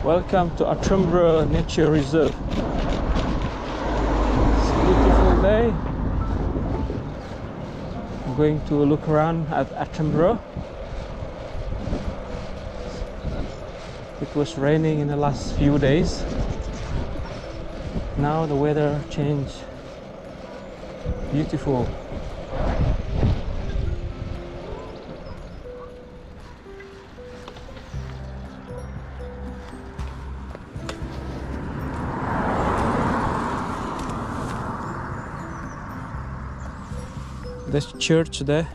Welcome to Attenborough Nature Reserve. It's a beautiful day. I'm going to look around at Attenborough. It was raining in the last few days. Now the weather changed. Beautiful. There's a church there.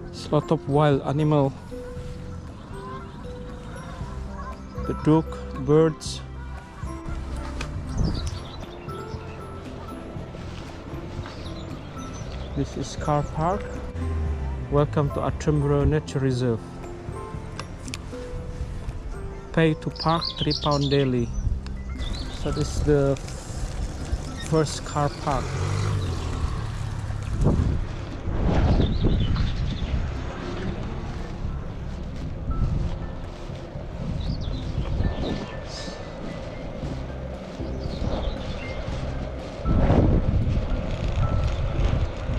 There's a lot of wild animal. The duck, birds. This is car park. Welcome to Attenborough Nature Reserve. Pay to park £3 daily. So this is the first car park.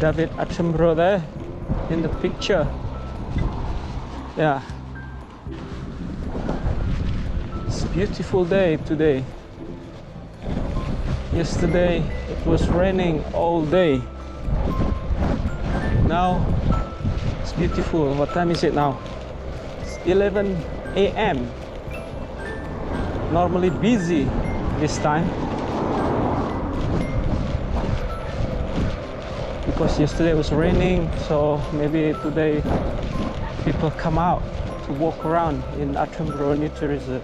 David Attenborough there in the picture. Yeah, it's a beautiful day today. Yesterday it was raining all day. Now it's beautiful. What time is it now? It's 11 a.m. Normally busy this time, because yesterday it was raining, so maybe today people come out to walk around in Attenborough Nature Reserve.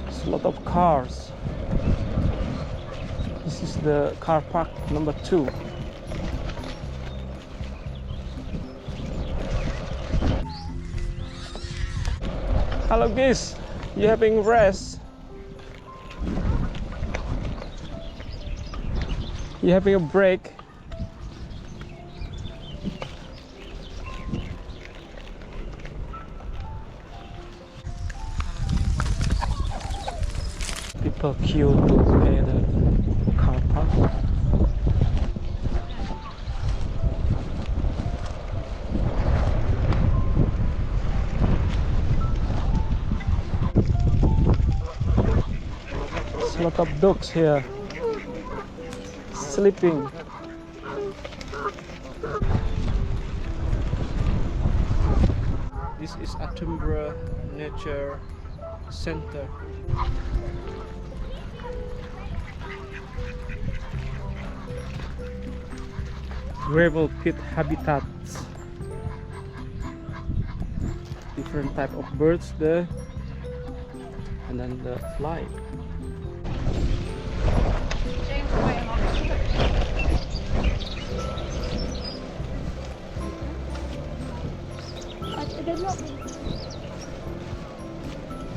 There's a lot of cars. This is the car park number 2. Hello guys. You having rest? You having a break? People queue to pay the car park. A lot of dogs here sleeping. This is Attenborough Nature Center. Gravel pit habitats. Different type of birds there, and then the fly.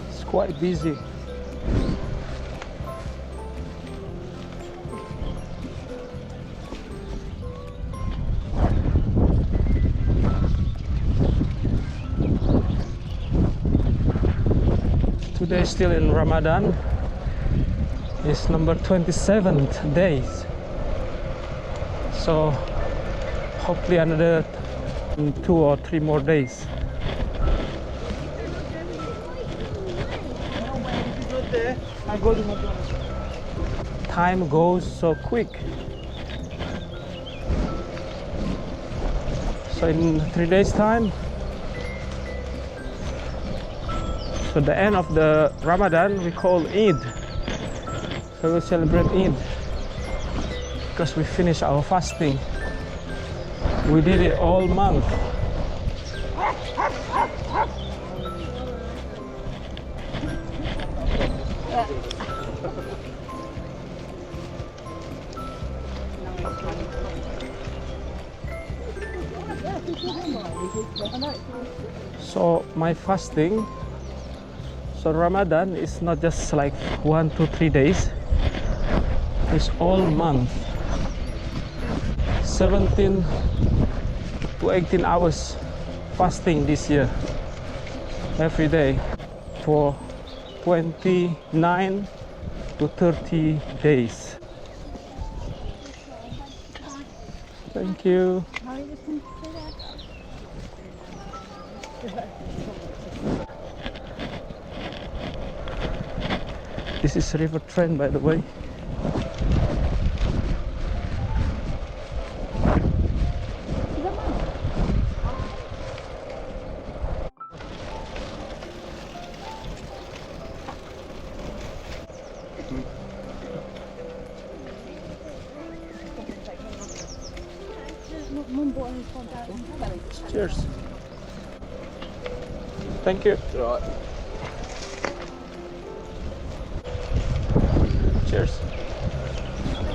It's quite busy. Today is still in Ramadan. It's number 27th days. So hopefully another 2 or 3 more days. Time goes so quick. So in 3 days time, so the end of the Ramadan we call Eid. So we'll celebrate Eid because we finished our fasting. We did it all month. So my fasting, so Ramadan is not just like 1 to 3 days, it's all month. 17 to 18 hours fasting this year, every day for 29 to 30 days. Thank you. This is river train, by the way. Cheers. Thank you. Right. Cheers.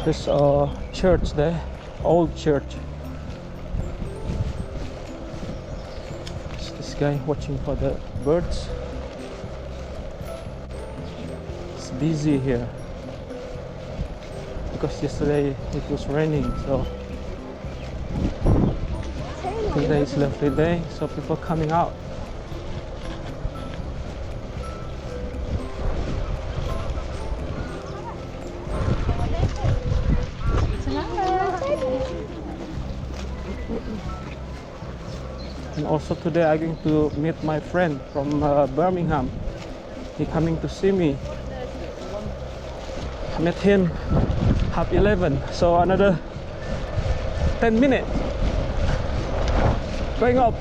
There's a church there, old church. There's this guy watching for the birds. It's busy here because yesterday it was raining, so today is a lovely day, so people coming out. And also today I'm going to meet my friend from Birmingham. He coming to see me. I met him 11:30, so another 10 minutes. Going up.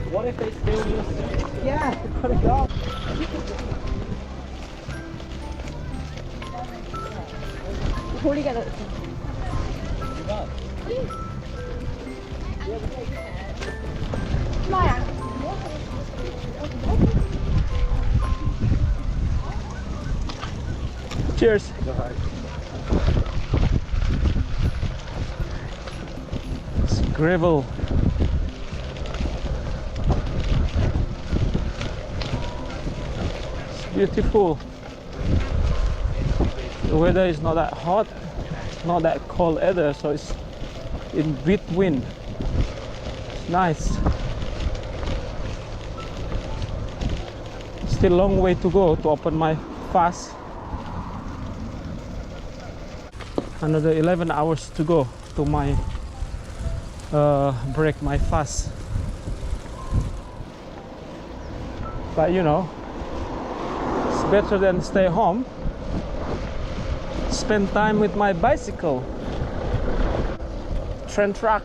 What if they steal this? Yeah, put it on. Cheers. It's gravel. It's beautiful. The weather is not that hot, not that cold either, so it's in between. It's nice. Still long way to go to open my fast. Another 11 hours to go to my break my fast. But you know, it's better than stay home, spend time with my bicycle, train track.